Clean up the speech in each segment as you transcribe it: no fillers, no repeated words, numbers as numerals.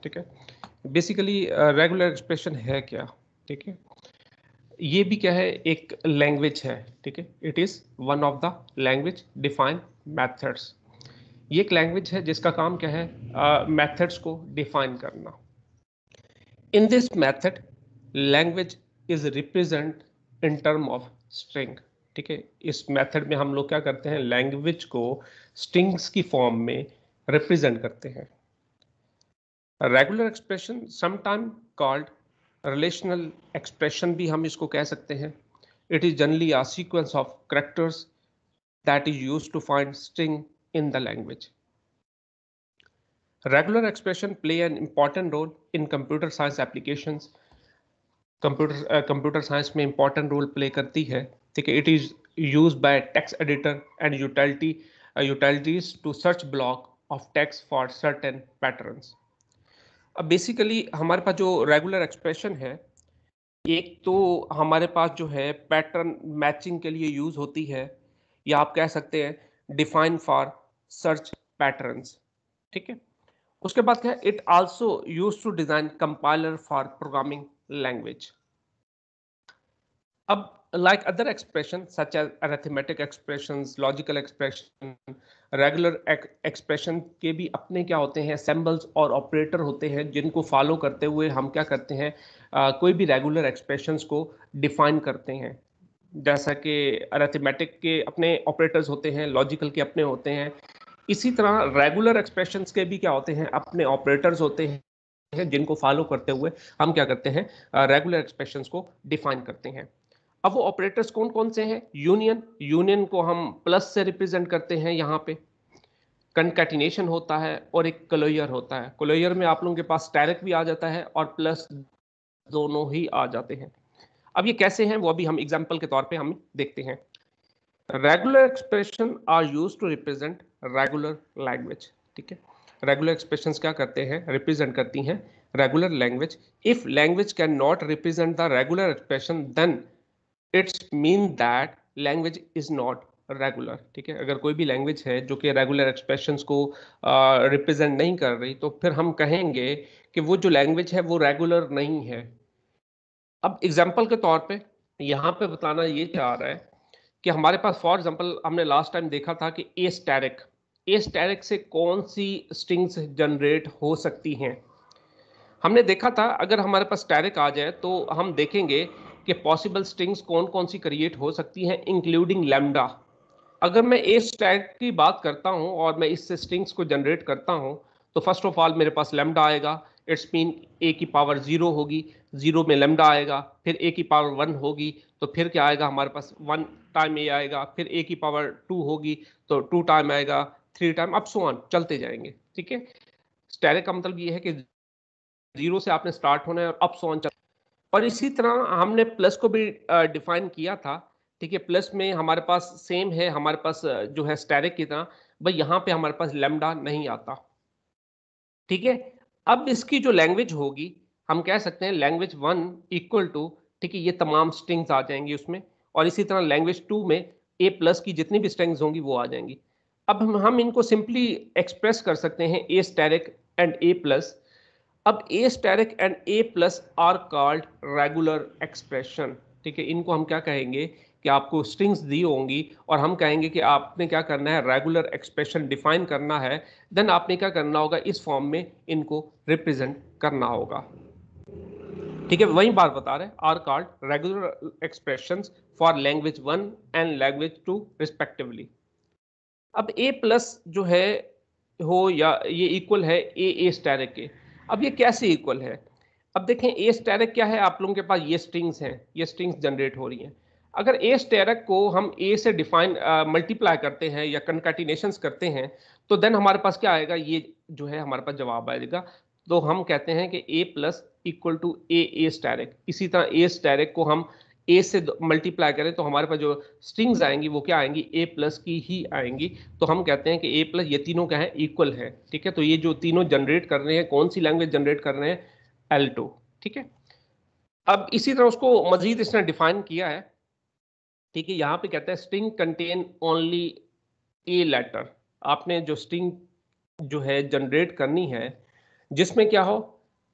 ठीक है। Basically regular expression है क्या, ठीक है, ये भी क्या है, एक लैंग्वेज है, ठीक है। It is one of the language define methods. ये एक लैंग्वेज है जिसका काम क्या है, मेथड्स को डिफाइन करना। In this method language is represent in term of string, ठीक है। इस मेथड में हम लोग क्या करते हैं, लैंग्वेज को स्ट्रिंग्स की फॉर्म में रिप्रेजेंट करते हैं। Regular expression sometime called relational expression भी हम इसको कह सकते हैं। It is generally a sequence of characters that is used to find string in the language. Regular expression play an important role in computer science applications. Computer science में important role play करती है, ठीक है। It is use by text editor and utilities to search block of text for certain patterns. अब basically हमारे पास जो regular expression है, एक तो हमारे पास जो है पैटर्न मैचिंग के लिए यूज होती है, या आप कह सकते हैं डिफाइन फॉर सर्च पैटर्न्स, ठीक है। उसके बाद क्या है, it also use to design compiler for programming language. अब like other expressions such as arithmetic expressions, logical expression, regular expression के भी अपने क्या होते हैं, symbols और ऑपरेटर होते हैं, जिनको फॉलो करते हुए हम क्या करते हैं, कोई भी रेगुलर एक्सप्रेशंस को डिफाइन करते हैं। जैसा कि अरिथमेटिक के अपने ऑपरेटर्स होते हैं, लॉजिकल के अपने होते हैं, इसी तरह रेगुलर एक्सप्रेशंस के भी क्या होते हैं, अपने ऑपरेटर्स होते हैं, जिनको फॉलो करते हुए हम क्या करते हैं, रेगुलर एक्सप्रेशंस को डिफाइन करते हैं। अब वो ऑपरेटर्स कौन कौन से हैं, यूनियन को हम प्लस से रिप्रेजेंट करते हैं, यहाँ पे कंकैटिनेशन होता है और एक क्लोजर होता है। क्लोजर में आप लोगों के पास स्टैरिक भी आ जाता है और प्लस दोनों ही आ जाते हैं। अब ये कैसे हैं वो अभी हम एग्जांपल के तौर पे हम देखते हैं। Regular expression are used to represent regular language, ठीक है। रेगुलर एक्सप्रेशंस क्या करते हैं, रिप्रेजेंट करती हैं regular language. If language can not represent the regular expression then it's mean that language is not regular, ठीक है। अगर कोई भी लैंग्वेज है जो कि रेगुलर एक्सप्रेशंस को रिप्रेजेंट नहीं कर रही, तो फिर हम कहेंगे कि वो जो लैंग्वेज है वो रेगुलर नहीं है। अब एग्जाम्पल के तौर पे यहाँ पे बताना ये चाह रहा है कि हमारे पास फॉर एग्जाम्पल हमने लास्ट टाइम देखा था कि ए स्टैरिक से कौन सी स्ट्रिंग्स जनरेट हो सकती हैं। हमने देखा था अगर हमारे पास स्टैरिक आ जाए तो हम देखेंगे कि पॉसिबल स्ट्रिंग्स कौन कौन सी क्रिएट हो सकती हैं, इंक्लूडिंग लैम्डा। अगर मैं ए स्टैरिक की बात करता हूं और मैं इससे स्ट्रिंग्स को जनरेट करता हूं, तो फर्स्ट ऑफ ऑल मेरे पास लैम्डा आएगा, इट्स मीन ए की पावर 0 होगी, 0 में लैम्डा आएगा, फिर ए की पावर 1 होगी, तो फिर क्या आएगा हमारे पास 1 टाइम ए आएगा, फिर ए की पावर 2 होगी तो 2 टाइम आएगा, 3 टाइम, अप सो ऑन चलते जाएंगे, ठीक है। स्टैरिक का मतलब ये है कि 0 से आपने स्टार्ट होना है और अप सो ऑन। और इसी तरह हमने प्लस को भी डिफाइन किया था, ठीक है। प्लस में हमारे पास सेम है, हमारे पास जो है स्टैरिक की तरह, भाई यहाँ पे हमारे पास लैम्डा नहीं आता, ठीक है। अब इसकी जो लैंग्वेज होगी, हम कह सकते हैं लैंग्वेज 1 इक्वल टू, ठीक है, ये तमाम स्ट्रिंग्स आ जाएंगी उसमें, और इसी तरह लैंग्वेज 2 में ए प्लस की जितनी भी स्ट्रिंग्स होंगी वो आ जाएंगी। अब हम इनको सिंपली एक्सप्रेस कर सकते हैं A asterisk and A plus. अब A asterisk and A plus are called regular expression, ठीक है। इनको हम क्या कहेंगे कि आपको स्ट्रिंग्स दी होंगी और हम कहेंगे कि आपने क्या करना है, रेगुलर एक्सप्रेशन डिफाइन करना है, देन आपने क्या करना होगा, इस फॉर्म में इनको रिप्रेजेंट करना होगा, ठीक है। वही बात बता रहे हैं, are called regular expressions for language 1 and language 2 respectively. अब ए प्लस जो है हो या ये इक्वल है ए स्टैरिक के। अब ये कैसे इक्वल है, अब देखें ए स्टैरिक क्या है, आप लोगों के पास ये स्ट्रिंग्स हैं, ये स्ट्रिंग्स जनरेट हो रही हैं। अगर ए स्टैरिक को हम ए से डिफाइन मल्टीप्लाई करते हैं या कंकैटिनेशंस करते हैं, तो देन हमारे पास क्या आएगा, ये जो है हमारे पास जवाब आएगा। तो हम कहते हैं कि A plus equal to A asterisk. इसी तरह ए स्टैरिक को हम ए से मल्टीप्लाई करें तो हमारे पास जो स्ट्रिंग्स आएंगी वो क्या आएंगी, ए प्लस की ही आएंगी। तो हम कहते हैं कि ए प्लस ये तीनों क्या है, इक्वल है, ठीक है। तो ये जो तीनों जनरेट कर रहे हैं, कौन सी लैंग्वेज जनरेट कर रहे हैं, एल्टो, ठीक है। अब इसी तरह उसको मजीद इसने डिफाइन किया है, ठीक है। यहाँ पे कहता है string contain only a letter. आपने जो स्ट्रिंग जो है जनरेट करनी है जिसमें क्या हो,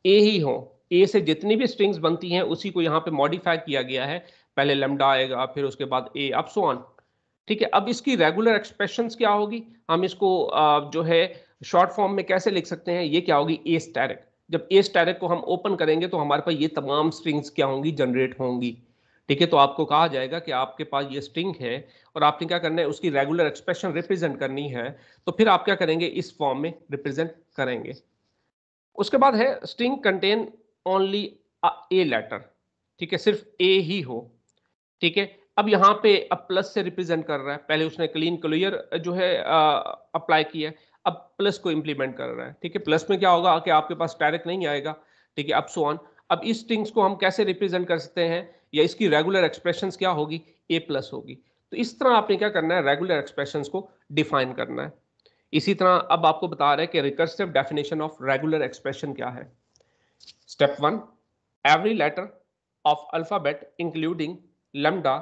ए ही हो, ए से जितनी भी स्ट्रिंग्स बनती हैं उसी को यहाँ पे मॉडिफाई किया गया है, पहले लैम्डा आएगा फिर उसके बाद ए अप सो ऑन। ठीक है, अब इसकी रेगुलर एक्सप्रेशंस क्या होगी, हम इसको जो है शॉर्ट फॉर्म में कैसे लिख सकते हैं, ये क्या होगी ए स्टैटिक। जब ए स्टैटिक को हम ओपन करेंगे तो हमारे पास ये तमाम स्ट्रिंग्स क्या होंगी, जनरेट होंगी। ठीक है, तो आपको कहा जाएगा कि आपके पास ये स्ट्रिंग है और आपने क्या करना है, उसकी रेगुलर एक्सप्रेशन रिप्रेजेंट करनी है, तो फिर आप क्या करेंगे, इस फॉर्म में रिप्रेजेंट करेंगे। उसके बाद है string contain only a letter. ठीक है, सिर्फ ए ही हो। ठीक है, अब यहाँ पे अब प्लस से रिप्रेजेंट कर रहा है, पहले उसने क्लीन क्लियर जो है अप्लाई किया है, अब प्लस को इंप्लीमेंट कर रहा है। ठीक है, प्लस में क्या होगा कि आपके पास डायरेक्ट नहीं आएगा। ठीक है, अब सो ऑन। अब इस स्ट्रिंग्स को हम कैसे रिप्रेजेंट कर सकते हैं, या इसकी रेगुलर एक्सप्रेशंस क्या होगी, ए प्लस होगी। तो इस तरह आपने क्या करना है, रेगुलर एक्सप्रेशंस को डिफाइन करना है। इसी तरह अब आपको बता रहे हैं कि recursive definition of regular expression क्या है। Step 1, every letter of alphabet including lambda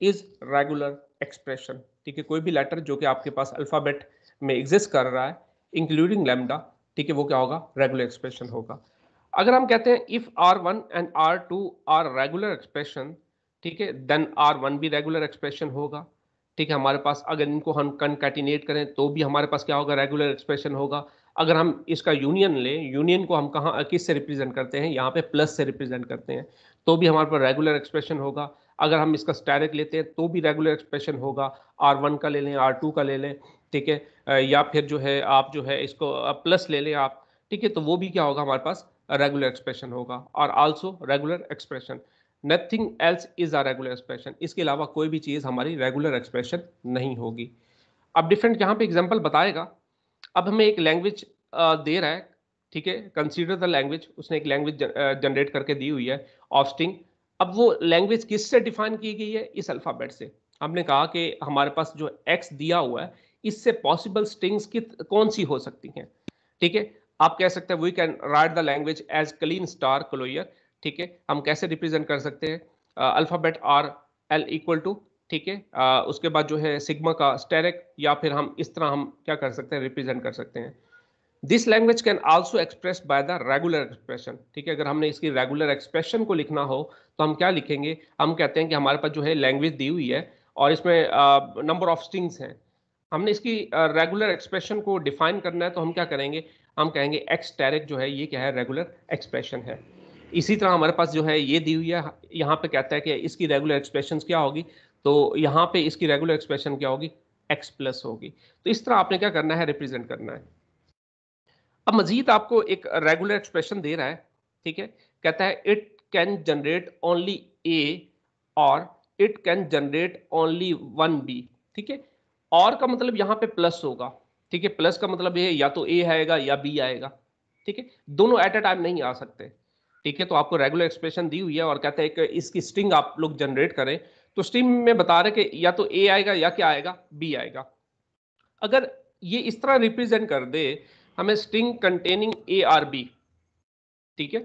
is regular expression. ठीक है, कोई भी लेटर जो कि आपके पास अल्फाबेट में एग्जिस्ट कर रहा है इंक्लूडिंग लैम्डा, ठीक है, वो क्या होगा, रेगुलर एक्सप्रेशन होगा। अगर हम कहते हैं if R1 and R2 are regular expression, ठीक है, देन R1 भी रेगुलर एक्सप्रेशन होगा। ठीक है, हमारे पास अगर इनको हम कनकैटिनेट करें तो भी हमारे पास क्या होगा, रेगुलर एक्सप्रेशन होगा। अगर हम इसका यूनियन लें, यूनियन को हम कहाँ किस से रिप्रेजेंट करते हैं, यहाँ पे प्लस से रिप्रेजेंट करते हैं, तो भी हमारे पास रेगुलर एक्सप्रेशन होगा। अगर हम इसका स्टैटिक लेते हैं तो भी रेगुलर एक्सप्रेशन होगा, R1 का ले लें, R2 का ले लें। ठीक है, या फिर जो है आप जो है इसको प्लस ले लें आप। ठीक है, तो वो भी क्या होगा, हमारे पास रेगुलर एक्सप्रेशन होगा, और also regular expression. Nothing else is a regular expression, इसके अलावा कोई भी चीज़ हमारी रेगुलर एक्सप्रेशन नहीं होगी। अब डिफरेंट यहाँ पे एग्जांपल बताएगा। अब हमें एक लैंग्वेज दे रहा है। ठीक है, कंसीडर द लैंग्वेज, उसने एक लैंग्वेज जनरेट करके दी हुई है ऑफ स्ट्रिंग। अब वो लैंग्वेज किससे डिफाइन की गई है, इस अल्फाबेट से। हमने कहा कि हमारे पास जो एक्स दिया हुआ है, इससे पॉसिबल स्ट्रिंग्स की कौन सी हो सकती हैं। ठीक है, आप कह सकते हैं we can write the language as Kleene star closure. ठीक है, हम कैसे रिप्रेजेंट कर सकते हैं, alphabet are L equal to, ठीक है, उसके बाद जो है सिग्मा का स्टेरिक, या फिर हम इस तरह हम क्या कर सकते हैं, रिप्रेजेंट कर सकते हैं। This language can also express by the regular expression. ठीक है, अगर हमने इसकी रेगुलर एक्सप्रेशन को लिखना हो तो हम क्या लिखेंगे, हम कहते हैं कि हमारे पास जो है लैंग्वेज दी हुई है और इसमें नंबर ऑफ स्ट्रिंग्स हैं। हमने इसकी रेगुलर एक्सप्रेशन को डिफाइन करना है, तो हम क्या करेंगे, हम कहेंगे एक्स टैरिक जो है ये क्या है, रेगुलर एक्सप्रेशन है। इसी तरह हमारे पास जो है ये दी हुई है, यहाँ पे कहता है कि इसकी रेगुलर एक्सप्रेशन क्या होगी, तो यहाँ पे इसकी रेगुलर एक्सप्रेशन क्या होगी, एक्स प्लस होगी। तो इस तरह आपने क्या करना है, रिप्रेजेंट करना है। अब मजीद आपको एक रेगुलर एक्सप्रेशन दे रहा है। ठीक है, कहता है it can generate only a और it can generate only one b. ठीक है, और का मतलब यहाँ पे प्लस होगा। ठीक है, प्लस का मतलब ये या तो ए आएगा या बी आएगा। ठीक है, दोनों एट अ टाइम नहीं आ सकते। ठीक है, तो आपको रेगुलर एक्सप्रेशन दी हुई है और कहता है कि इसकी स्ट्रिंग आप लोग जनरेट करें, तो स्ट्रिंग में बता रहे कि या तो ए आएगा या क्या आएगा, बी आएगा। अगर ये इस तरह रिप्रेजेंट कर दे हमें string containing a or b. ठीक है,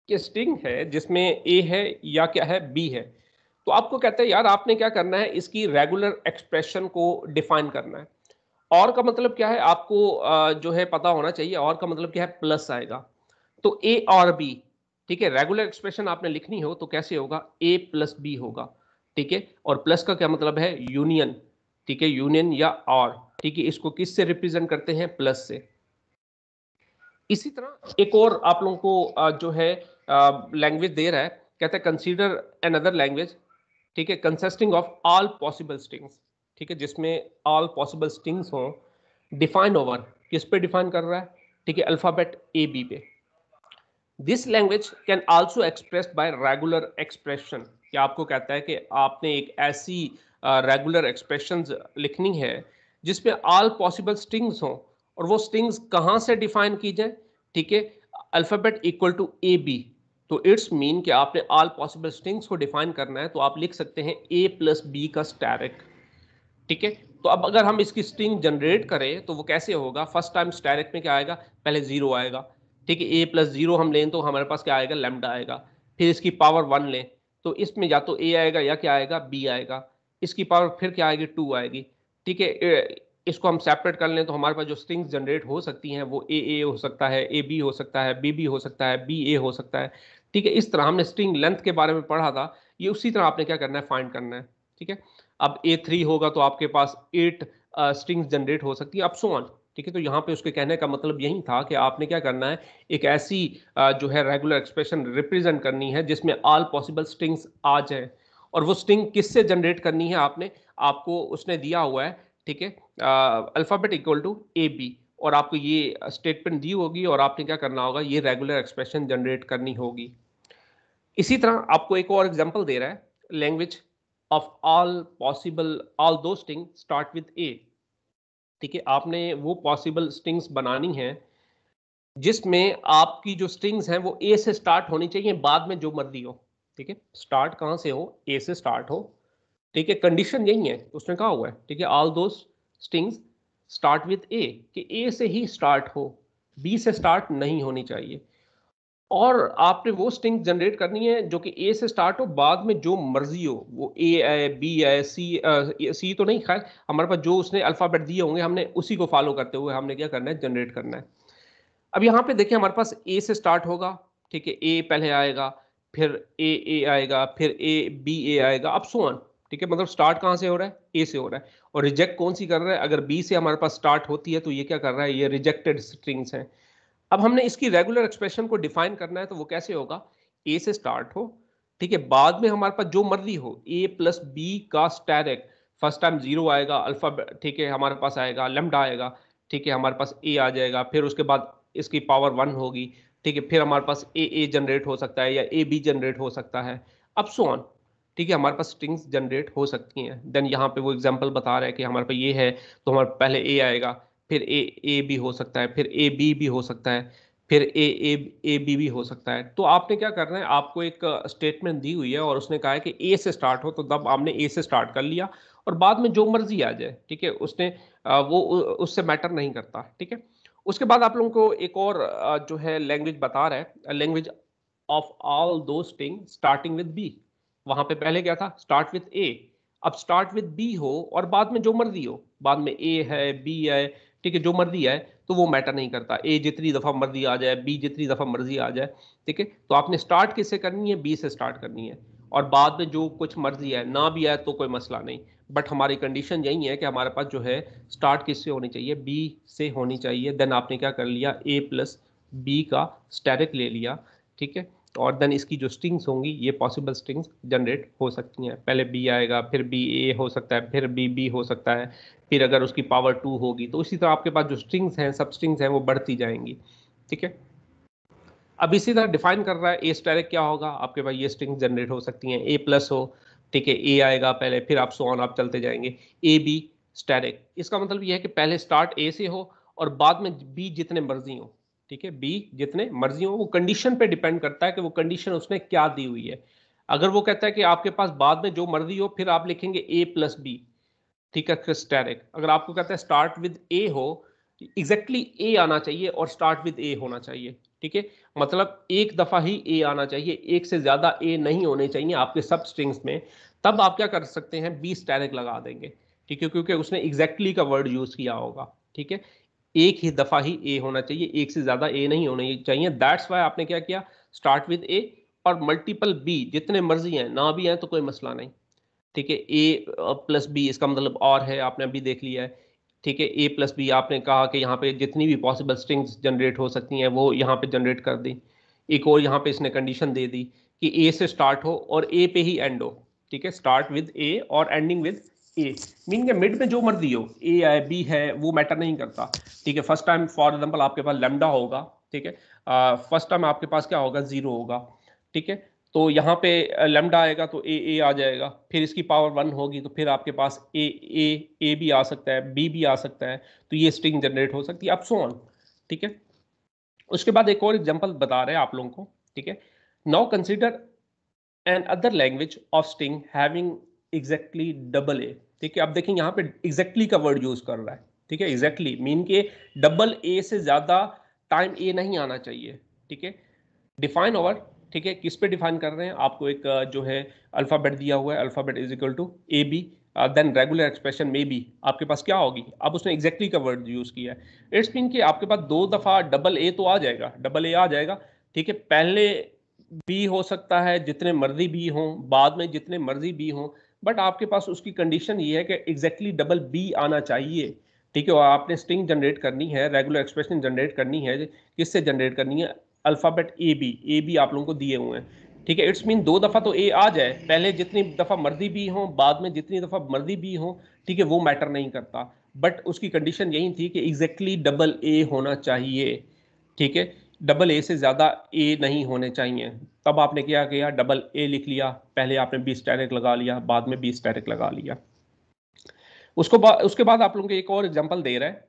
ये स्ट्रिंग है जिसमें ए है या क्या है, बी है, तो आपको कहते हैं यार आपने क्या करना है, इसकी रेगुलर एक्सप्रेशन को डिफाइन करना है। और का मतलब क्या है, आपको जो है पता होना चाहिए, और का मतलब क्या है, प्लस आएगा। तो ए और बी, ठीक है, रेगुलर एक्सप्रेशन आपने लिखनी हो तो कैसे होगा, ए प्लस बी होगा। ठीक है, और प्लस का क्या मतलब है, यूनियन। ठीक है, यूनियन या और। ठीक है, इसको किस से रिप्रेजेंट करते हैं, प्लस से। इसी तरह एक और आप लोगों को जो है लैंग्वेज दे रहा है, कहता है कंसीडर अनदर लैंग्वेज। ठीक है, consisting of all possible strings. ठीक है, जिसमें ऑल पॉसिबल स्ट्रिंग्स हो, डिफाइन ओवर, किस पे डिफाइन कर रहा है, ठीक है, अल्फाबेट ए बी पे। This language can also express by regular expression. क्या आपको कहता है कि आपने एक ऐसी रेगुलर एक्सप्रेशन लिखनी है जिसमें ऑल पॉसिबल स्ट्रिंग्स हों, और वो स्ट्रिंग्स कहाँ से डिफाइन की जाए, ठीक है, alphabet equal to a b. तो इट्स मीन कि आपने ऑल पॉसिबल स्ट्रिंग्स को डिफाइन करना है, तो आप लिख सकते हैं ए प्लस बी का स्टैरिक। ठीक है, तो अब अगर हम इसकी स्ट्रिंग जनरेट करें तो वो कैसे होगा, फर्स्ट टाइम स्टैरिक में क्या आएगा, पहले जीरो आएगा। ठीक है, ए प्लस जीरो हम लें तो हमारे पास क्या आएगा, लैम्डा आएगा। फिर इसकी पावर वन लें तो इसमें या तो ए आएगा या क्या आएगा, बी आएगा। इसकी पावर फिर क्या आएगी, टू आएगी। ठीक है, इसको हम सेपरेट कर लें तो हमारे पास जो स्ट्रिंग्स जनरेट हो सकती हैं वो ए हो सकता है, ए बी हो सकता है, बी हो सकता है, बी ए हो सकता है। ठीक है, इस तरह हमने स्ट्रिंग लेंथ के बारे में पढ़ा था, ये उसी तरह आपने क्या करना है, फाइंड करना है। ठीक है, अब A3 होगा तो आपके पास 8 स्ट्रिंग्स जनरेट हो सकती है, अब सो ऑन। ठीक है, तो यहाँ पे उसके कहने का मतलब यही था कि आपने क्या करना है, एक ऐसी जो है रेगुलर एक्सप्रेशन रिप्रेजेंट करनी है जिसमें ऑल पॉसिबल स्ट्रिंग्स आ जाए। और वो स्ट्रिंग किससे जनरेट करनी है, आपने आपको उसने दिया हुआ है, ठीक है, alphabet equal to a b, और आपको ये स्टेटमेंट दी होगी और आपने क्या करना होगा, ये रेगुलर एक्सप्रेशन जनरेट करनी होगी। इसी तरह आपको एक और एग्जांपल दे रहा है, language of all possible all दो स्ट्रिंग स्टार्ट विद ए। ठीक है, आपने वो पॉसिबल स्ट्रिंग्स बनानी है जिसमें आपकी जो स्ट्रिंग्स हैं वो ए से स्टार्ट होनी चाहिए, बाद में जो मर्जी हो। ठीक है, स्टार्ट कहाँ से हो, ए से स्टार्ट हो। ठीक है, कंडीशन यही है, उसने कहा हुआ है। ठीक है, ऑल दो स्ट्रिंग्स स्टार्ट विद ए, कि ए से ही स्टार्ट हो, बी से स्टार्ट नहीं होनी चाहिए। और आपने वो स्ट्रिंग जनरेट करनी है जो कि ए से स्टार्ट हो, बाद में जो मर्जी हो, वो ए आए, बी आए, सी तो नहीं, खैर हमारे पास जो उसने अल्फाबेट दिए होंगे हमने उसी को फॉलो करते हुए हमने क्या करना है, जनरेट करना है। अब यहाँ पे देखिए हमारे पास ए से स्टार्ट होगा। ठीक है, ए पहले आएगा, फिर ए आएगा, फिर ए बी ए आएगा, अब सो ऑन। ठीक है, मतलब स्टार्ट कहाँ से हो रहा है, ए से हो रहा है। और रिजेक्ट कौन सी कर रहा है, अगर बी से हमारे पास स्टार्ट होती है तो ये क्या कर रहा है, ये रिजेक्टेड स्ट्रिंग्स हैं। अब हमने इसकी रेगुलर एक्सप्रेशन को डिफाइन करना है, तो वो कैसे होगा, ए से स्टार्ट हो, ठीक है, बाद में हमारे पास जो मर्जी हो, ए प्लस बी का स्टैरिक, फर्स्ट टाइम जीरो आएगा अल्फा, ठीक है, हमारे पास आएगा लेमडा आएगा। ठीक है, हमारे पास ए आ जाएगा, फिर उसके बाद इसकी पावर 1 होगी। ठीक है, फिर हमारे पास ए जनरेट हो सकता है या ए बी जनरेट हो सकता है, अब सो ऑन। ठीक है, हमारे पास स्ट्रिंग्स जनरेट हो सकती हैं। देन यहाँ पे वो एग्जांपल बता रहा है कि हमारे पास ये है, तो हमारे पहले ए आएगा, फिर ए बी हो सकता है, फिर ए बी भी हो सकता है, फिर ए बी भी हो सकता है। तो आपने क्या करना है, आपको एक स्टेटमेंट दी हुई है और उसने कहा है कि ए से स्टार्ट हो, तो तब आपने ए से स्टार्ट कर लिया और बाद में जो मर्जी आ जाए। ठीक है, उसने वो उससे मैटर नहीं करता। ठीक है, उसके बाद आप लोगों को एक और जो है लैंग्वेज बता रहा है, लैंग्वेज ऑफ ऑल दो स्ट्रिंग स्टार्टिंग विद बी। वहां पे पहले क्या था, स्टार्ट विद ए, अब स्टार्ट विद बी हो और बाद में जो मर्जी हो, बाद में ए है, बी है, ठीक है, जो मर्जी है, तो वो मैटर नहीं करता, ए जितनी दफा मर्जी आ जाए, बी जितनी दफा मर्जी आ जाए। ठीक है, तो आपने स्टार्ट किससे करनी है, बी से स्टार्ट करनी है, और बाद में जो कुछ मर्जी है ना भी आए तो कोई मसला नहीं। बट हमारी कंडीशन यही है कि हमारे पास जो है स्टार्ट किससे होनी चाहिए, बी से होनी चाहिए। देन आपने क्या कर लिया, ए प्लस बी का स्टैरिक ले लिया। ठीक है, और देन इसकी जो स्ट्रिंग्स होंगी, ये पॉसिबल स्ट्रिंग्स जनरेट हो सकती हैं। पहले बी आएगा, फिर बी ए हो सकता है, फिर बी हो सकता है, फिर अगर उसकी पावर 2 होगी तो इसी तरह आपके पास जो स्ट्रिंग्स हैं, सब स्ट्रिंग्स हैं, वो बढ़ती जाएंगी। ठीक है, अब इसी तरह डिफाइन कर रहा है ए स्टैरिक क्या होगा, आपके पास ये स्ट्रिंग्स जनरेट हो सकती हैं, ए प्लस हो, ठीक है, ए आएगा पहले, फिर आप सो ऑन आप चलते जाएंगे, ए बी स्टैरिक। इसका मतलब ये है कि पहले स्टार्ट ए से हो और बाद में बी जितने मर्जी हो। ठीक है, बी जितने मर्जी हो, वो कंडीशन पे डिपेंड करता है कि वो कंडीशन उसने क्या दी हुई है। अगर वो कहता है कि आपके पास बाद में जो मर्जी हो, फिर आप लिखेंगे ए प्लस बी। ठीक है, स्टैटिक। अगर आपको कहता है स्टार्ट विद ए हो, एग्जैक्टली ए आना चाहिए और स्टार्ट विद ए होना चाहिए। ठीक है, मतलब एक दफा ही ए आना चाहिए, एक से ज्यादा ए नहीं होने चाहिए आपके सब स्ट्रिंग्स में। तब आप क्या कर सकते हैं, बी स्टैटिक लगा देंगे। ठीक है, क्योंकि उसने एग्जैक्टली का वर्ड यूज किया होगा। ठीक है, एक ही दफा ही ए होना चाहिए, एक से ज्यादा ए नहीं होने चाहिए। दैट्स वाई आपने क्या किया, स्टार्ट विद ए और मल्टीपल बी जितने मर्जी हैं, ना भी हैं तो कोई मसला नहीं। ठीक है, ए प्लस बी इसका मतलब और है, आपने अभी देख लिया है। ठीक है, ए प्लस बी आपने कहा कि यहाँ पे जितनी भी पॉसिबल स्ट्रिंग्स जनरेट हो सकती हैं वो यहाँ पे जनरेट कर दी। एक और यहाँ पे इसने कंडीशन दे दी कि ए से स्टार्ट हो और ए पे ही एंड हो। ठीक है, स्टार्ट विद ए और एंडिंग विद ए, मीन के मिड में जो मर्जी हो, ए है बी है वो मैटर नहीं करता। ठीक है, फर्स्ट टाइम फॉर एग्जाम्पल आपके पास लेमडा होगा। ठीक है, फर्स्ट टाइम आपके पास क्या होगा, जीरो होगा। ठीक है, तो यहाँ पे लेमडा आएगा तो ए आ जाएगा, फिर इसकी पावर 1 होगी तो फिर आपके पास ए भी आ सकता है, बी भी आ सकता है, तो ये स्ट्रिंग जनरेट हो सकती है, अब सो ऑन। ठीक है, उसके बाद एक और एग्जांपल बता रहे हैं आप लोगों को। ठीक है, now consider N other language of string having exactly double A. ठीक है, अब देखिए यहाँ पे एग्जैक्टली का वर्ड यूज कर रहा है। ठीक है, एग्जैक्टली मीन के डबल ए से ज्यादा टाइम ए नहीं आना चाहिए। ठीक है, डिफाइन ओवर, ठीक है, किस पे डिफाइन कर रहे हैं, आपको एक जो है अल्फाबेट दिया हुआ है, alphabet is equal to a b, then regular expression में भी आपके पास क्या होगी, अब उसने एग्जैक्टली का वर्ड यूज किया है। इट्स मीन कि आपके पास 2 दफा डबल ए तो आ जाएगा, डबल ए आ जाएगा, ठीक है। पहले बी हो सकता है जितने मर्जी बी हों, बाद में जितने मर्जी बी हों, बट आपके पास उसकी कंडीशन ये है कि एग्जैक्टली डबल बी आना चाहिए, ठीक है। और आपने स्ट्रिंग जनरेट करनी है, रेगुलर एक्सप्रेशन जनरेट करनी है, किससे जनरेट करनी है, अल्फाबेट ए बी आप लोगों को दिए हुए हैं, ठीक है। इट्स मीन 2 दफा तो ए आ जाए, पहले जितनी दफा मर्जी बी हो, बाद में जितनी दफा मर्जी बी हो, ठीक है, वो मैटर नहीं करता, बट उसकी कंडीशन यही थी कि एग्जैक्टली डबल ए होना चाहिए, ठीक है। डबल ए से ज्यादा ए नहीं होने चाहिए। तब आपने क्या किया, डबल ए लिख लिया, पहले आपने बी स्टैटिक लगा लिया, बाद में बी स्टैटिक लगा लिया। उसके बाद आप लोगों को एक और एग्जांपल दे रहा है,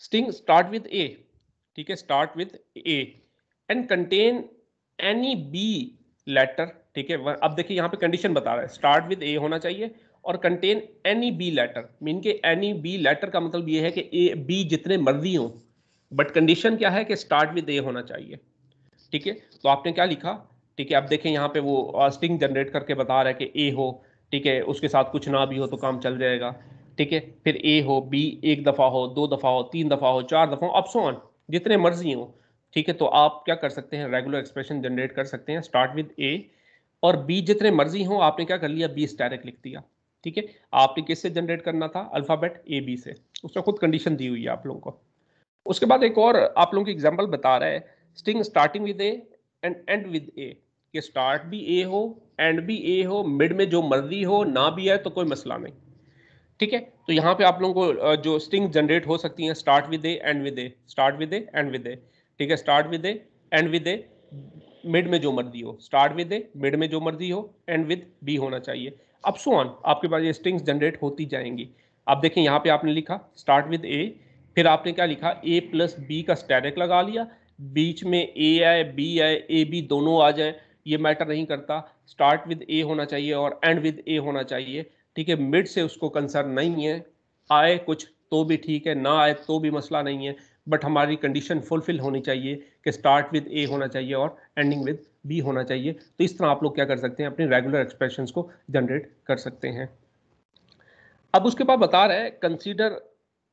स्ट्रिंग स्टार्ट विद ए, ठीक है, start with A and contain any b letter, ठीक है। अब देखिए यहाँ पे कंडीशन बता रहा है, स्टार्ट विद ए होना चाहिए और contain any b letter, mean के एनी बी लेटर का मतलब ये है कि ए बी जितने मर्जी हो, बट कंडीशन क्या है कि स्टार्ट विद ए होना चाहिए, ठीक है। तो आपने क्या लिखा, ठीक है। अब देखें यहाँ पे वो स्ट्रिंग जनरेट करके बता रहा है कि ए हो, ठीक है, उसके साथ कुछ ना भी हो तो काम चल जाएगा, ठीक है। फिर ए हो, बी एक दफा हो, 2 दफा हो, 3 दफा हो, 4 दफा हो, अप सो ऑन, जितने मर्जी हो, ठीक है। तो आप क्या कर सकते हैं, रेगुलर एक्सप्रेशन जनरेट कर सकते हैं, स्टार्ट विद ए और बी जितने मर्जी हो, आपने क्या कर लिया, बी स्टैटिक लिख दिया, ठीक है। आपने किससे जनरेट करना था, अल्फाबेट ए बी से, उसने खुद कंडीशन दी हुई है आप लोगों को। उसके बाद एक और आप लोगों की एग्जांपल बता रहा है, string starting with A and end with A, कि स्टार्ट भी ए हो, एंड भी ए हो, मिड में जो मर्जी हो, ना भी है तो कोई मसला नहीं, ठीक है। तो यहाँ पे आप लोगों को जो स्ट्रिंग जनरेट हो सकती हैं, start with A end with A, start with A end with ए, ठीक है, start with A end with A, mid में जो मर्जी हो, स्टार्ट विद ए, मिड में जो मर्जी हो, एंड विद बी होना चाहिए, अब सो ऑन आपके पास ये स्ट्रिंग्स जनरेट होती जाएंगी। आप देखें यहाँ पे आपने लिखा स्टार्ट विद ए, फिर आपने क्या लिखा, ए प्लस बी का स्टैटिक लगा लिया, बीच में ए आए बी आए, ए बी दोनों आ जाए, ये मैटर नहीं करता, स्टार्ट विद ए होना चाहिए और एंड विद ए होना चाहिए, ठीक है। मिड से उसको कंसर्न नहीं है, आए कुछ तो भी ठीक है, ना आए तो भी मसला नहीं है, बट हमारी कंडीशन फुलफिल होनी चाहिए कि स्टार्ट विद ए होना चाहिए और एंडिंग विद बी होना चाहिए। तो इस तरह आप लोग क्या कर सकते हैं, अपने रेगुलर एक्सप्रेशंस को जनरेट कर सकते हैं। अब उसके बाद बता रहा है, consider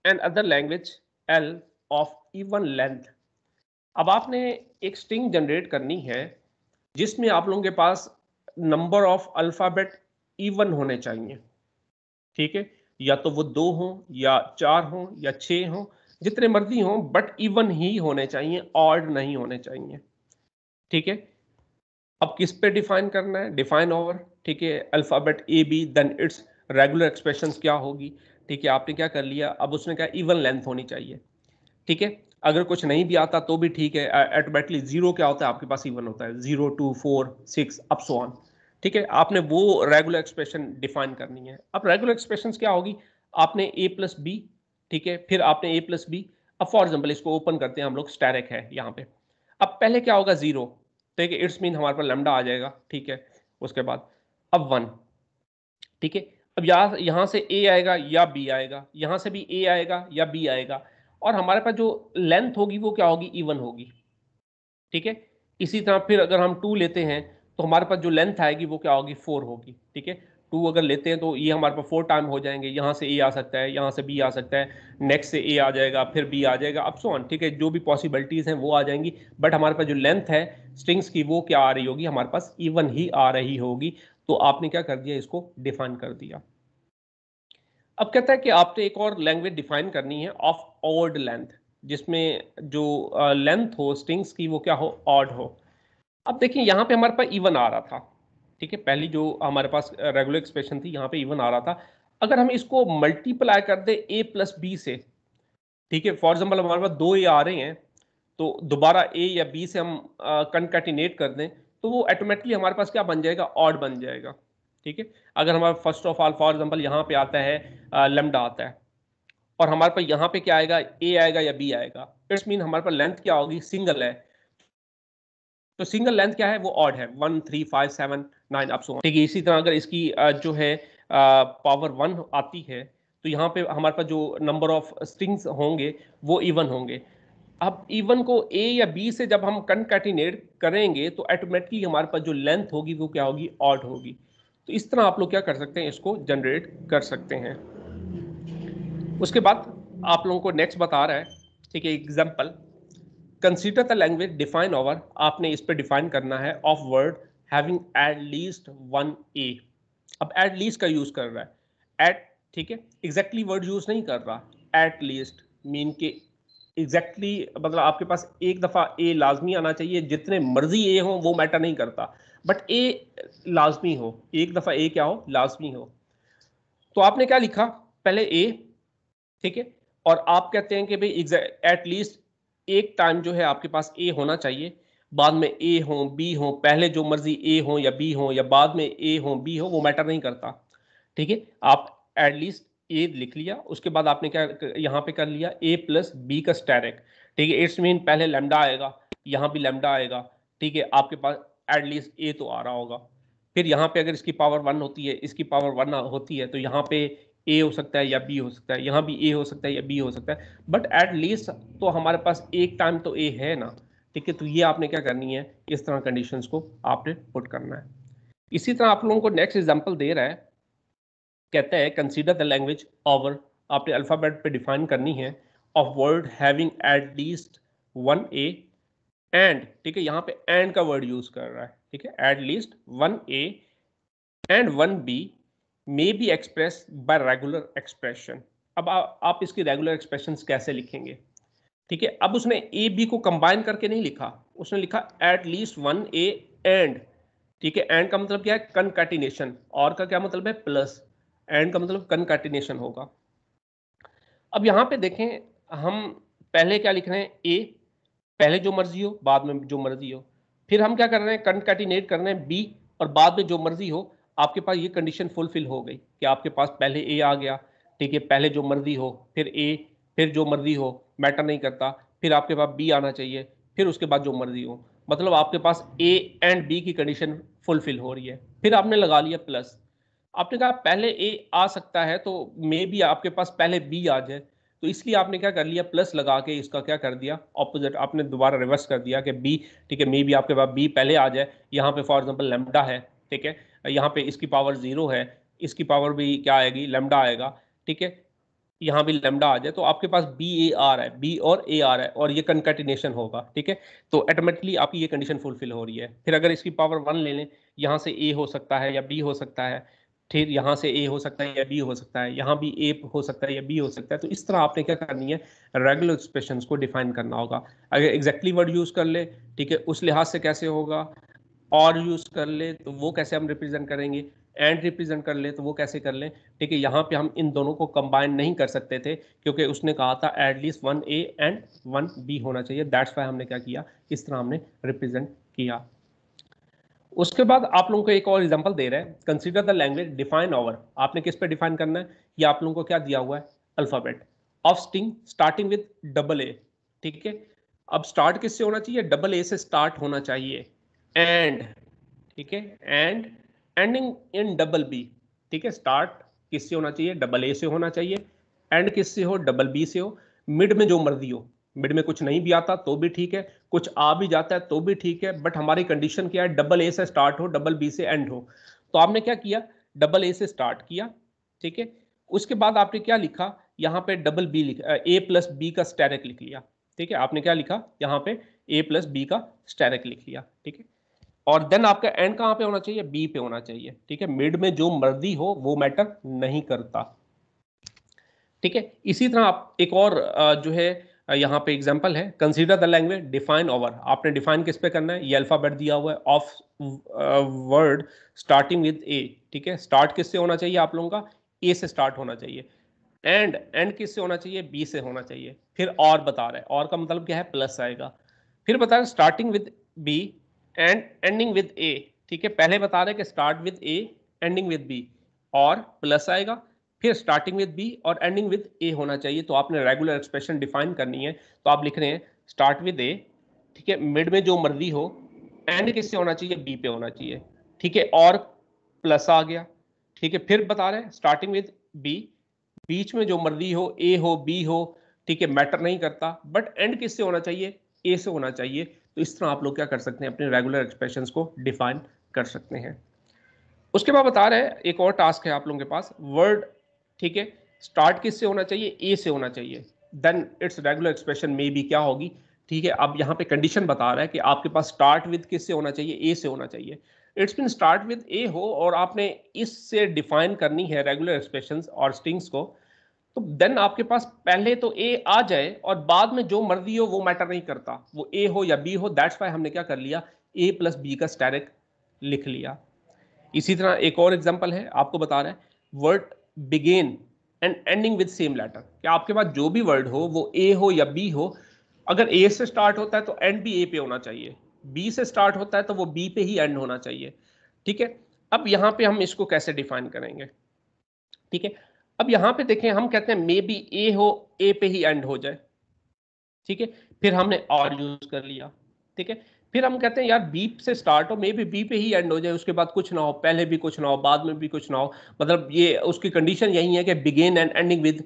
N other language L of even length. अब आपने एक स्ट्रिंग जनरेट करनी है जिसमें आप लोगों के पास नंबर ऑफ अल्फाबेट इवन होने चाहिए, ठीक है। या तो वो 2 हों या 4 हों या 6 हों, जितने मर्जी हों, बट इवन ही होने चाहिए, ऑड नहीं होने चाहिए, ठीक है। अब किस पे डिफाइन करना है, डिफाइन ओवर, ठीक है, alphabet a b, then it's regular expressions क्या होगी, ठीक है। आपने क्या कर लिया, अब उसने क्या, इवन लेंथ होनी चाहिए, ठीक है। अगर कुछ नहीं भी आता तो भी ठीक है, ऑटोमेटिकली 0 क्या होता है आपके पास, इवन होता है, 0 2 4 6 अप सो ऑन, ठीक है। आपने वो रेगुलर एक्सप्रेशन डिफाइन करनी है। अब रेगुलर एक्सप्रेशन क्या होगी, आपने ए प्लस बी, ठीक है, फिर आपने ए प्लस बी, अब फॉर एग्जाम्पल इसको ओपन करते हैं हम लोग, स्टैटिक है यहाँ पे, अब पहले क्या होगा, 0, ठीक है, इट्स मीन हमारे पास लैम्डा आ जाएगा, ठीक है। उसके बाद अब 1, ठीक है। अब यहाँ से ए आएगा या बी आएगा, यहाँ से भी ए आएगा या बी आएगा, और हमारे पास जो लेंथ होगी वो क्या होगी, इवन होगी, ठीक है। इसी तरह फिर अगर हम 2 लेते हैं तो हमारे पास जो लेंथ आएगी वो क्या होगी, 4 होगी, ठीक है। 2 अगर लेते हैं तो ये हमारे पास 4 टाइम हो जाएंगे, यहाँ से ए आ सकता है, यहाँ से बी आ सकता है, नेक्स्ट से ए आ जाएगा, फिर बी आ जाएगा, अब सो ऑन, ठीक है। जो भी पॉसिबिलिटीज हैं वो आ जाएंगी, बट हमारे पास जो लेंथ है स्ट्रिंग्स की वो क्या आ रही होगी, हमारे पास इवन ही आ रही होगी। तो आपने क्या कर दिया, इसको डिफाइन कर दिया। अब कहता है कि आपने एक और लैंग्वेज डिफाइन करनी है ऑफ ऑड लेंथ, जिसमें जो लेंथ हो स्ट्रिंग्स की वो क्या हो, ऑड हो। अब देखिए यहाँ पे हमारे पास इवन आ रहा था, ठीक है, पहली जो हमारे पास रेगुलर एक्सप्रेशन थी यहाँ पे इवन आ रहा था। अगर हम इसको मल्टीप्लाई कर दे ए प्लस बी से, ठीक है, फॉर एग्जाम्पल हमारे पास 2 ए आ रहे हैं, तो दोबारा ए या बी से हम कंकैटिनेट कर दें तो वो ऑटोमेटिकली हमारे पास क्या बन जाएगा, ऑड बन जाएगा, ठीक है। अगर हमारा first of all for example यहाँ पे आता है लेमडा आता है, और हमारे पास यहाँ पे क्या आएगा, ए आएगा या बी आएगा, इट्स मीन हमारे पास लेंथ क्या होगी, सिंगल है, तो सिंगल लेंथ क्या है, वो ऑड है, 1 3 5 7 9 अप सो ऑन, ठीक है। इसी तरह अगर इसकी जो है पावर 1 आती है तो यहाँ पे हमारे पास जो नंबर ऑफ स्ट्रिंग्स होंगे वो इवन होंगे। अब इवन को ए या बी से जब हम कंकैटिनेट करेंगे तो ऑटोमेटिकली हमारे पास जो लेंथ होगी वो क्या होगी, ऑड होगी। तो इस तरह आप लोग क्या कर सकते हैं, इसको जनरेट कर सकते हैं। उसके बाद आप लोगों को नेक्स्ट बता रहा है, ठीक है, example, consider the language define over, आपने इस पे डिफाइन करना है, of word having at least one A. अब एट लीस्ट का यूज कर रहा है, एट, ठीक है, एग्जैक्टली वर्ड यूज नहीं कर रहा, एट लीस्ट मीन के एग्जैक्टली मतलब आपके पास एक दफा ए लाजमी आना चाहिए, जितने मर्जी ए हो वो मैटर नहीं करता, बट ए लाजमी हो, एक दफा ए क्या हो, लाजमी हो। तो आपने क्या लिखा, पहले ए, ठीक है, और आप कहते हैं कि भाई एटलीस्ट एक टाइम जो है आपके पास ए होना चाहिए, बाद में ए हो बी हो, पहले जो मर्जी ए हो या बी हो, या बाद में ए हो बी हो, वो मैटर नहीं करता, ठीक है। आप एटलीस्ट ए लिख लिया, उसके बाद आपने क्या यहाँ पे कर लिया, ए प्लस बी का स्टेरिक, ठीक है, इट्स मीन पहले लैम्डा आएगा, यहाँ भी लैम्डा आएगा, ठीक है, आपके पास एटलीस्ट ए तो आ रहा होगा। फिर यहाँ पे अगर इसकी पावर 1 होती है, इसकी पावर 1 होती है, तो यहाँ पे ए हो सकता है या बी हो सकता है, यहाँ भी ए हो सकता है या बी हो सकता है, बट एट लीस्ट तो हमारे पास एक टाइम तो ए है ना, ठीक है। तो ये आपने क्या करनी है, इस तरह कंडीशंस को आपने पुट करना है। इसी तरह आप लोगों को नेक्स्ट एग्जांपल दे रहा है, कहता है कंसीडर द लैंग्वेज ओवर, आपने अल्फाबेट पे डिफाइन करनी है, of word having at least one a and, ठीक है, यहाँ पे एंड का वर्ड यूज कर रहा है, ठीक है, at least one a and one b may be express by regular expression. अब आप इसकी रेगुलर एक्सप्रेशन कैसे लिखेंगे, ठीक है। अब उसने ए बी को कंबाइन करके नहीं लिखा, उसने लिखा eight least one a and, ठीक है, एंड का मतलब क्या है, कनकैटिनेशन, और का क्या मतलब है, प्लस, एंड का मतलब कनकैटिनेशन होगा। अब यहाँ पे देखें, हम पहले क्या लिख रहे हैं, ए, पहले जो मर्जी हो, बाद में जो मर्जी हो, फिर हम क्या कर रहे हैं, कनकैटिनेट कर रहे हैं बी, और बाद में जो मर्जी हो। आपके पास ये कंडीशन फुलफिल हो गई कि आपके पास पहले ए आ गया, ठीक है, पहले जो मर्जी हो, फिर ए, फिर जो मर्जी हो, मैटर नहीं करता, फिर आपके पास बी आना चाहिए, फिर उसके बाद जो मर्जी हो, मतलब आपके पास ए एंड बी की कंडीशन फुलफिल हो रही है। फिर आपने लगा लिया प्लस, आपने कहा पहले ए आ सकता है, तो मे बी आपके पास पहले बी आ जाए, तो इसलिए आपने क्या कर लिया, प्लस लगा के इसका क्या कर दिया, ऑपोजिट आपने दोबारा रिवर्स कर दिया कि बी, ठीक है, मे बी आपके पास बी पहले आ जाए, यहाँ पे फॉर एग्जांपल लैम्डा है, ठीक है, यहाँ पे इसकी पावर 0 है, इसकी पावर भी क्या आएगी, लैम्डा आएगा, ठीक है, यहाँ भी लैम्डा आ जाए, तो आपके पास बी ए आ रहा है, बी और ए आ रहा है, और ये कंकैटिनेशन होगा, ठीक है, तो ऑटोमेटिकली आपकी ये कंडीशन फुलफिल हो रही है। फिर अगर इसकी पावर 1 ले लें, यहाँ से ए हो सकता है या बी हो सकता है, फिर यहाँ से ए हो सकता है या बी हो सकता है, यहाँ भी ए हो सकता है या बी हो सकता है, तो इस तरह आपने क्या करनी है, रेगुलर एक्सप्रेशंस को डिफाइन करना होगा। अगर एग्जैक्टली वर्ड यूज कर ले, ठीक है, उस लिहाज से कैसे होगा, और यूज कर ले तो वो कैसे हम रिप्रेजेंट करेंगे, एंड रिप्रेजेंट कर ले तो वो कैसे कर लें, ठीक है। यहाँ पे हम इन दोनों को कंबाइन नहीं कर सकते थे, क्योंकि उसने कहा था at least one a and one b होना चाहिए, दैट्स वाई हमने क्या किया, इस तरह हमने रिप्रेजेंट किया। उसके बाद आप लोगों को एक और एग्जांपल दे रहे हैं, consider the language define over, आपने किस पे डिफाइन करना है, ये आप लोगों को क्या दिया हुआ है, alphabet of string starting with double A, ठीक है। अब स्टार्ट किससे होना चाहिए, डबल ए से स्टार्ट होना चाहिए, एंड, ठीक है, and ending in double b, ठीक है, स्टार्ट किससे होना चाहिए, डबल ए से होना चाहिए, एंड किससे हो, डबल बी से हो, मिड में जो मर्जी हो, मिड में कुछ नहीं भी आता तो भी ठीक है, कुछ आ भी जाता है तो भी ठीक है, बट हमारी कंडीशन क्या है, डबल ए से स्टार्ट हो, डबल बी से एंड हो। तो आपने क्या किया, डबल ए से स्टार्ट किया, ठीक है, उसके बाद आपने क्या लिखा, यहाँ पे डबल बी लिखा, ए प्लस बी का स्टेरिक लिख लिया, ठीक है, आपने क्या लिखा यहाँ पे, ए प्लस बी का स्टेरिक लिख लिया, ठीक है, और देन आपका एंड कहाँ पे होना चाहिए, बी पे होना चाहिए, ठीक है, मिड में जो मर्जी हो वो मैटर नहीं करता, ठीक है। इसी तरह आप एक और जो है यहाँ पे एग्जांपल है, consider the language define over, आपने डिफाइन किस पे करना है, ये अल्फाबेट दिया हुआ है, ऑफ वर्ड स्टार्टिंग विद ए, ठीक है, स्टार्ट किससे होना चाहिए आप लोगों का, ए से स्टार्ट होना चाहिए, एंड किससे होना चाहिए, बी से होना चाहिए, फिर और बता रहा है, और का मतलब क्या है, प्लस आएगा, फिर बता रहे starting with B and ending with ए, ठीक है, पहले बता रहे कि start with A ending with B, और प्लस आएगा, फिर स्टार्टिंग विद बी और एंडिंग विद ए होना चाहिए, तो आपने रेगुलर एक्सप्रेशन डिफाइन करनी है, तो आप लिख रहे हैं स्टार्ट विद ए, ठीक है, मिड में जो मर्जी हो, एंड किससे होना चाहिए, बी पे होना चाहिए, ठीक है, और प्लस आ गया, ठीक है, फिर बता रहे हैं स्टार्टिंग विद बी, बीच में जो मर्जी हो, ए हो बी हो, ठीक है, मैटर नहीं करता, बट एंड किससे होना चाहिए, ए से होना चाहिए। तो इस तरह आप लोग क्या कर सकते हैं, अपने रेगुलर एक्सप्रेशंस को डिफाइन कर सकते हैं। उसके बाद बता रहे हैं एक और टास्क है आप लोगों के पास, वर्ड, ठीक है, स्टार्ट किससे होना चाहिए, ए से होना चाहिए, देन इट्स रेगुलर एक्सप्रेशन में भी क्या होगी, ठीक है। अब यहाँ पे कंडीशन बता रहा है कि आपके पास स्टार्ट विद किससे होना चाहिए, ए से होना चाहिए। इट्स मीन स्टार्ट विद ए हो और आपने इससे डिफाइन करनी है रेगुलर एक्सप्रेशंस और स्ट्रिंग्स को, तो देन आपके पास पहले तो ए आ जाए और बाद में जो मर्जी हो वो मैटर नहीं करता, वो ए हो या बी हो, दैट्स वाई हमने क्या कर लिया, ए प्लस बी का स्टैटिक लिख लिया। इसी तरह एक और एग्जांपल है, आपको बता रहा है word begin and ending with same letter, कि आपके पास जो भी वर्ड हो वो ए हो या बी हो, अगर ए से स्टार्ट होता है तो एंड भी ए पे होना चाहिए, बी से स्टार्ट होता है तो वो बी पे ही एंड होना चाहिए, ठीक है। अब यहां पे हम इसको कैसे डिफाइन करेंगे, ठीक है। अब यहां पे देखें, हम कहते हैं मे बी ए हो, ए पे ही एंड हो जाए, ठीक है। फिर हमने और यूज कर लिया, ठीक है। फिर हम कहते हैं यार बी से स्टार्ट हो, मे बी बी पे ही एंड हो जाए, उसके बाद कुछ ना हो, पहले भी कुछ ना हो, बाद में भी कुछ ना हो, मतलब ये उसकी कंडीशन यही है कि begin and ending with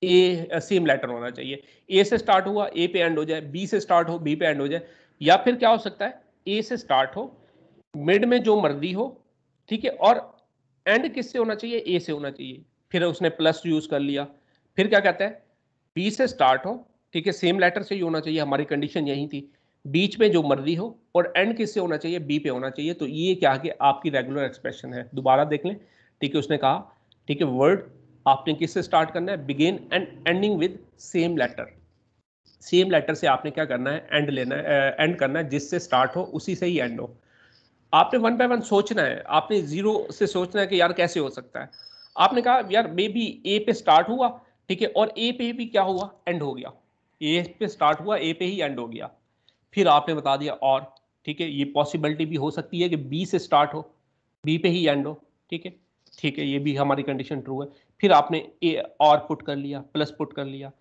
a same letter होना चाहिए। ए से स्टार्ट हुआ, ए पे एंड हो जाए, बी से स्टार्ट हो, बी पे एंड हो जाए, या फिर क्या हो सकता है, ए से स्टार्ट हो, मिड में जो मर्जी हो, ठीक है, और एंड किससे होना चाहिए, ए से होना चाहिए। फिर उसने प्लस यूज कर लिया। फिर क्या कहता है, बी से स्टार्ट हो, ठीक है, सेम लेटर से ही होना चाहिए, हमारी कंडीशन यही थी, बीच में जो मर्जी हो, और एंड किससे होना चाहिए, बी पे होना चाहिए। तो ये क्या है, आपकी रेगुलर एक्सप्रेशन है। दोबारा देख लें, ठीक है, उसने कहा, ठीक है, वर्ड आपने किससे स्टार्ट करना है, begin and ending with same letter, same letter से आपने क्या करना है, एंड लेना है, एंड करना है, जिससे स्टार्ट हो उसी से ही एंड हो। आपने वन बाय वन सोचना है, आपने जीरो से सोचना है कि यार कैसे हो सकता है। आपने कहा यार मे बी ए पे स्टार्ट हुआ, ठीक है, और ए पे भी क्या हुआ, एंड हो गया, ए पे स्टार्ट हुआ, ए पे ही एंड हो गया। फिर आपने बता दिया और, ठीक है, ये पॉसिबिलिटी भी हो सकती है कि बी से स्टार्ट हो, बी पे ही एंड हो, ठीक है, ठीक है, ये भी हमारी कंडीशन ट्रू है। फिर आपने ए और पुट कर लिया, प्लस पुट कर लिया,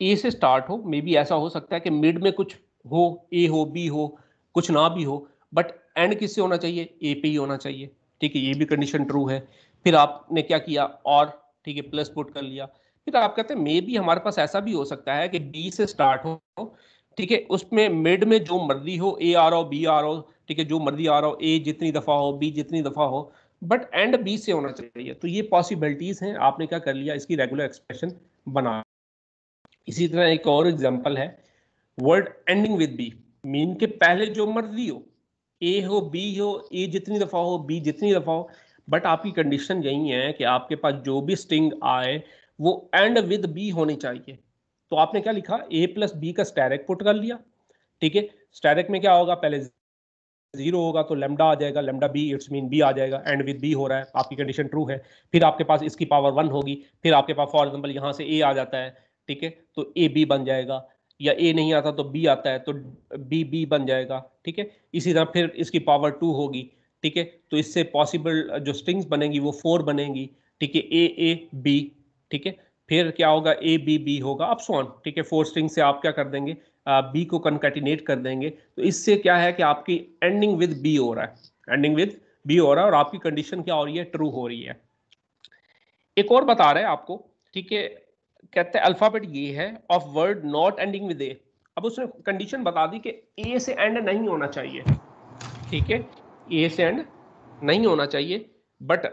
ए से स्टार्ट हो, मे बी ऐसा हो सकता है कि मिड में कुछ हो, ए हो, बी हो, कुछ ना भी हो, बट एंड किससे होना चाहिए, ए पे ही होना चाहिए, ठीक है, ये भी कंडीशन ट्रू है। फिर आपने क्या किया, और, ठीक है, प्लस पुट कर लिया। फिर आप कहते हैं मे बी हमारे पास ऐसा भी हो सकता है कि बी से स्टार्ट हो, ठीक है, उसमें मिड में जो मर्जी हो, ए आ रहा हो, बी आ रहा हो, ठीक है, जो मर्जी आ रहा हो, ए जितनी दफा हो, बी जितनी दफा हो, बट एंड बी से होना चाहिए। तो ये पॉसिबिलिटीज हैं, आपने क्या कर लिया, इसकी रेगुलर एक्सप्रेशन बना। इसी तरह एक और एग्जांपल है, word ending with b, mean के पहले जो मर्जी हो, ए हो, बी हो, ए जितनी दफा हो, बी जितनी दफा हो, बट आपकी कंडीशन यही है कि आपके पास जो भी स्ट्रिंग आए वो एंड विद बी होनी चाहिए। तो आपने क्या लिखा, ए प्लस बी का स्टैरिक पुट कर लिया, ठीक है। स्टैरिक में क्या होगा, पहले जीरो होगा तो लेमडा आ जाएगा, lambda B, it's mean B आ जाएगा, एंड विद बी हो रहा है, आपकी कंडीशन ट्रू है। फिर आपके पास इसकी पावर 1 होगी, फिर आपके पास फॉर एग्जांपल यहाँ से ए आ जाता है, ठीक है, तो ए बी बन जाएगा, या ए नहीं आता तो बी आता है तो बी बी बन जाएगा, ठीक है। इसी तरह फिर इसकी पावर 2 होगी, ठीक है, तो इससे पॉसिबल जो स्ट्रिंग्स बनेंगी वो 4 बनेंगी, ठीक है, ए बी, ठीक है। फिर क्या होगा, ए बी बी होगा, अप सो ऑन, ठीक है, 4 स्ट्रिंग से आप क्या कर देंगे, बी को कनकैटिनेट कर देंगे। तो इससे क्या है कि आपकी एंडिंग विद बी हो रहा है, एंडिंग विद बी हो रहा है, और आपकी कंडीशन क्या हो रही है, ट्रू हो रही है। एक और बता रहे हैं आपको, ठीक है, कहते हैं अल्फाबेट ये है of word not ending with A. अब उसने कंडीशन बता दी कि ए से एंड नहीं होना चाहिए, ठीक है, ए से एंड नहीं होना चाहिए, बट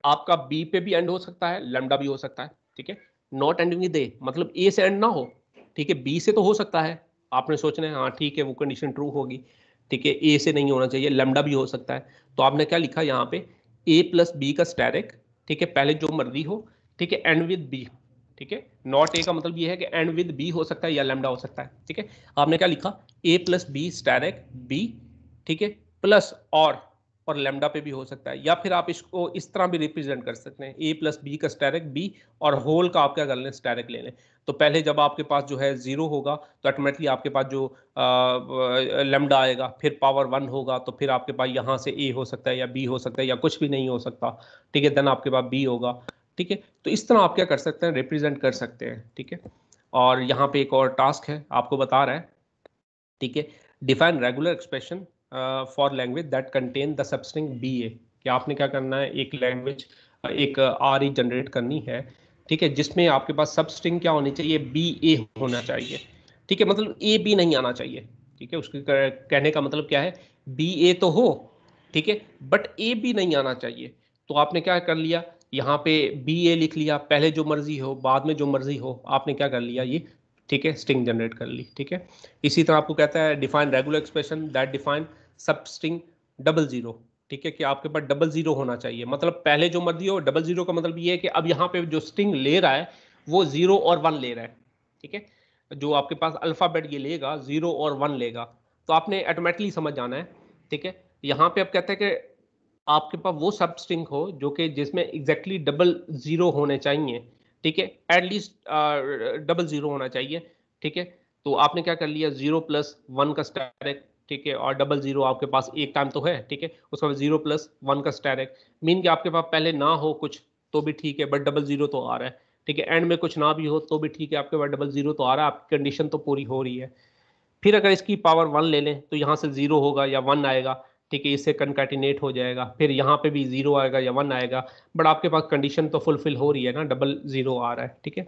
आपका बी पे भी एंड हो सकता है, लैम्डा भी हो सकता है, ठीक है। नॉट एंडिंग विद ए मतलब ए से एंड ना हो, ठीक है, बी से तो हो सकता है, आपने सोचना है, हाँ ठीक है, वो कंडीशन ट्रू होगी, ठीक है, ए से नहीं होना चाहिए, लैम्डा भी हो सकता है। तो आपने क्या लिखा यहाँ पे, ए प्लस बी का स्टैरिक, ठीक है, पहले जो मर्जी हो, ठीक है, एंड विद बी, ठीक है, नॉट ए का मतलब ये है कि एंड विद बी हो सकता है या लैम्डा हो सकता है, ठीक है। आपने क्या लिखा, ए प्लस बी स्टैरिक बी, ठीक है, प्लस और लेमडा पे भी हो सकता है, या फिर आप इसको इस तरह भी रिप्रेजेंट कर सकते हैं, ए प्लस बी का स्टैरिक बी, और होल का आप क्या कर लें, स्टैरिक ले लें। तो पहले जब आपके पास जो है जीरो होगा तो ऑटोमेटिकली आपके पास जो लेमडा आएगा, फिर पावर 1 होगा, तो फिर आपके पास यहाँ से ए हो सकता है या बी हो सकता है या कुछ भी नहीं हो सकता, ठीक है, देन आपके पास बी होगा, ठीक है। तो इस तरह आप क्या कर सकते हैं, रिप्रेजेंट कर सकते हैं, ठीक है। और यहाँ पे एक और टास्क है, आपको बता रहा है, ठीक है, define regular expression for language that contain the substring B A. कि आपने क्या करना है, एक लैंग्वेज, एक आर ई जनरेट करनी है, ठीक है, जिसमें आपके पास सबस्ट्रिंग क्या होनी चाहिए, बी ए होना चाहिए, ठीक है, मतलब ए बी नहीं आना चाहिए, ठीक है। उसके कहने का मतलब क्या है, बी ए तो हो, ठीक है, बट ए बी नहीं आना चाहिए। तो आपने क्या कर लिया, यहाँ पे बी ए लिख लिया, पहले जो मर्जी हो बाद में जो मर्जी हो, आपने क्या कर लिया ये, ठीक है, स्ट्रिंग जनरेट कर ली। ठीक है, इसी तरह आपको कहता है define regular expression that define सब स्ट्रिंग डबल जीरो। ठीक है, कि आपके पास डबल जीरो होना चाहिए, मतलब पहले जो मर्जी हो। डबल जीरो का मतलब ये है कि अब यहाँ पे जो स्ट्रिंग ले रहा है वो जीरो और वन ले रहा है। ठीक है, जो आपके पास अल्फाबेट ये लेगा जीरो और वन लेगा, तो आपने ऑटोमेटिकली समझ जाना है। ठीक है, यहाँ पे अब कहते हैं कि आपके पास वो सब स्ट्रिंग हो जो कि जिसमें एग्जैक्टली डबल जीरो होने चाहिए। ठीक है, एटलीस्ट डबल जीरो होना चाहिए। ठीक है, तो आपने क्या कर लिया, जीरो प्लस वन का स्टैक। ठीक है, और डबल जीरो आपके पास एक टाइम तो है। ठीक है, उसके बाद जीरो प्लस वन का स्टैक, मीन कि आपके पास पहले ना हो कुछ तो भी ठीक है, बट डबल जीरो तो आ रहा है। ठीक है, एंड में कुछ ना भी हो तो भी ठीक है, आपके पास डबल जीरो तो आ रहा है, आपकी कंडीशन तो पूरी हो रही है। फिर अगर इसकी पावर वन ले लें तो यहाँ से जीरो होगा या वन आएगा। ठीक है, इससे कनकैटिनेट हो जाएगा, फिर यहाँ पे भी जीरो आएगा या वन आएगा, बट आपके पास कंडीशन तो फुलफिल हो रही है ना, डबल जीरो आ रहा है। ठीक है,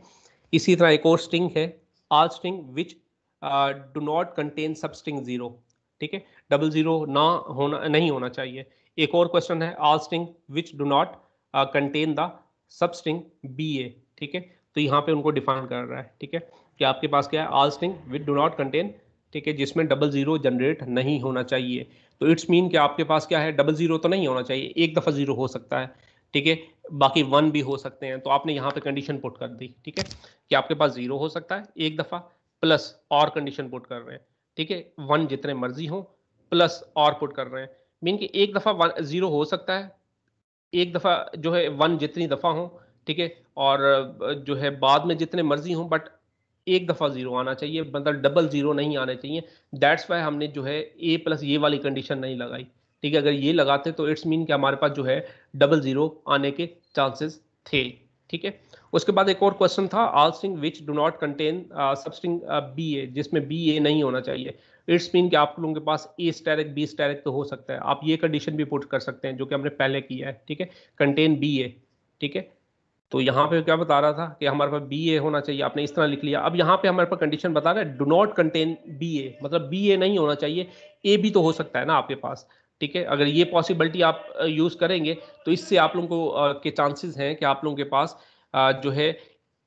इसी तरह एक और स्ट्रिंग है, all string which do not contain substring zero. ठीक है, डबल जीरो ना होना नहीं होना चाहिए। एक और क्वेश्चन है, all string which do not contain the substring B A. ठीक है, तो यहाँ पे उनको डिफाइन कर रहा है। ठीक है, कि आपके पास क्या है, all string which do not contain, ठीक है, जिसमें डबल जीरो जनरेट नहीं होना चाहिए। तो इट्स मीन कि आपके पास क्या है, डबल जीरो तो नहीं होना चाहिए, एक दफा जीरो हो सकता है। ठीक है, बाकी वन भी हो सकते हैं, तो आपने यहाँ पे कंडीशन पुट कर दी। ठीक है, कि आपके पास जीरो हो सकता है एक दफा, प्लस और कंडीशन पुट कर रहे हैं। ठीक है, वन जितने मर्जी हो, प्लस और पुट कर रहे हैं, मीन कि एक दफा वन जीरो हो सकता है, एक दफा जो है वन जितनी दफा हो। ठीक है, और जो है बाद में जितने मर्जी हो, बट एक दफा जीरो आना चाहिए, मतलब डबल जीरो नहीं आने चाहिए। दैट्स वाई हमने जो है ए प्लस ये वाली कंडीशन नहीं लगाई। ठीक है, अगर ये लगाते तो इट्स मीन कि हमारे पास जो है डबल जीरो आने के चांसेस थे। ठीक है, उसके बाद एक और क्वेश्चन था, all string which do not contain substring B A, जिसमें बी ए नहीं होना चाहिए। इट्स मीन कि आप लोगों के पास ए स्टैटिक बी स्टैटिक तो हो सकता है, आप ये कंडीशन भी पुट कर सकते हैं जो कि हमने पहले किया है। ठीक है, कंटेन बी ए। ठीक है, तो यहाँ पे क्या बता रहा था कि हमारे पास बी ए होना चाहिए, आपने इस तरह लिख लिया। अब यहाँ पे हमारे पास कंडीशन बता रहा है डू नॉट कंटेन बी ए, मतलब बी ए नहीं होना चाहिए, ए भी तो हो सकता है ना आपके पास। ठीक है, अगर ये पॉसिबिलिटी आप यूज करेंगे तो इससे आप लोगों को के चांसेस हैं कि आप लोगों के पास जो है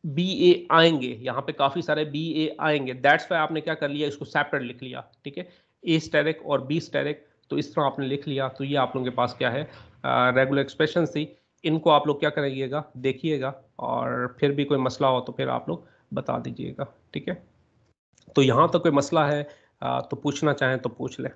बी ए आएंगे, यहाँ पे काफी सारे बी ए आएंगे। दैट्स वाई आपने क्या कर लिया, इसको सेपरेट लिख लिया। ठीक है, ए स्टेरिक और बी स्टेरिक, तो इस तरह आपने लिख लिया। तो ये आप लोगों के पास क्या है, रेगुलर एक्सप्रेशन थी। इनको आप लोग क्या करिएगा, देखिएगा, और फिर भी कोई मसला हो तो फिर आप लोग बता दीजिएगा। ठीक है, तो यहाँ तो कोई मसला है तो पूछना चाहें तो पूछ लें।